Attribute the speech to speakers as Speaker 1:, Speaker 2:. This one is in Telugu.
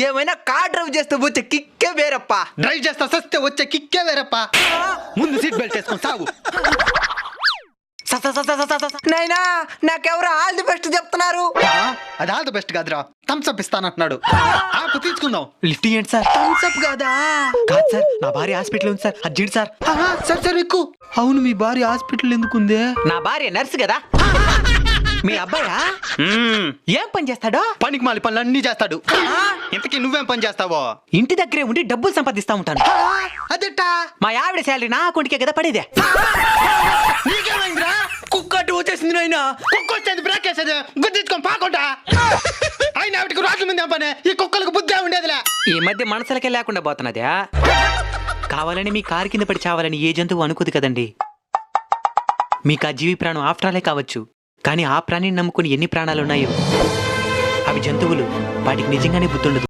Speaker 1: ఏమైనా కార్ డ్రైవ్ చేస్తే వచ్చే కిక్కే వేరప్ప.
Speaker 2: డ్రైవ్ చేస్తా సస్తే వచ్చే కిక్కే వేరప్పా. ముందు సీట్ బెల్ట్ వేసుకొని సాగు.
Speaker 1: నైనా నాకెవరు ఆల్ ది బెస్ట్ చెప్తున్నారు.
Speaker 2: అది ఆల్ ద బెస్ట్ కాదురా, థమ్స్ అప్ ఇస్తానంటున్నాడు. ఆపు తీసుకుందాం.
Speaker 3: లిఫ్ట్ ఇవ్వండి సార్.
Speaker 1: థమ్స్ అప్ కాదా?
Speaker 3: కాదు సార్, నా భార్య హాస్పిటల్ ఉంది సార్, అర్జెంట్ సార్.
Speaker 2: సరే సరే ఎక్కు.
Speaker 3: అవును, మీ భార్య హాస్పిటల్ ఎందుకుంది?
Speaker 1: నా భార్య నర్సు కదా.
Speaker 3: మీ అబ్బాయా? ఏం పని చేస్తాడో?
Speaker 2: పనికి మాలి పనులు అన్ని చేస్తాడు. ఇంతకీ నువ్వేం పని చేస్తావో?
Speaker 3: ఇంటి దగ్గరే ఉండి డబ్బులు సంపాదిస్తా ఉంటాను.
Speaker 2: అదేటా?
Speaker 3: మా ఆవిడ శాలరీ నా అకౌంట్కే కదా పడేదే.
Speaker 2: నీకేమైందిరా?
Speaker 1: కుక్క అటు వచ్చేసింది నాయనా.
Speaker 2: కుక్క వచ్చేది బ్రేక్ వేసేది గుద్దించుకొని పాకుంటా. అయినా ఆవిడకి రాట్ల మీద ఏం పని? ఈ కుక్కలకు బుద్ధి ఉండేదిలే.
Speaker 3: ఈ మధ్య మనసులకే లేకుండా పోతున్నదే. కావాలని మీ కారు కింద పడి చావాలని ఏ జంతువు అనుకోదు కదండి. మీకు ఆ జీవి ప్రాణం ఆఫ్టరాలే కావచ్చు, కానీ ఆ ప్రాణిని నమ్ముకుని ఎన్ని ప్రాణాలు ఉన్నాయో అవి జంతువులు. వాటికి నిజంగానే బుద్ధుండదు.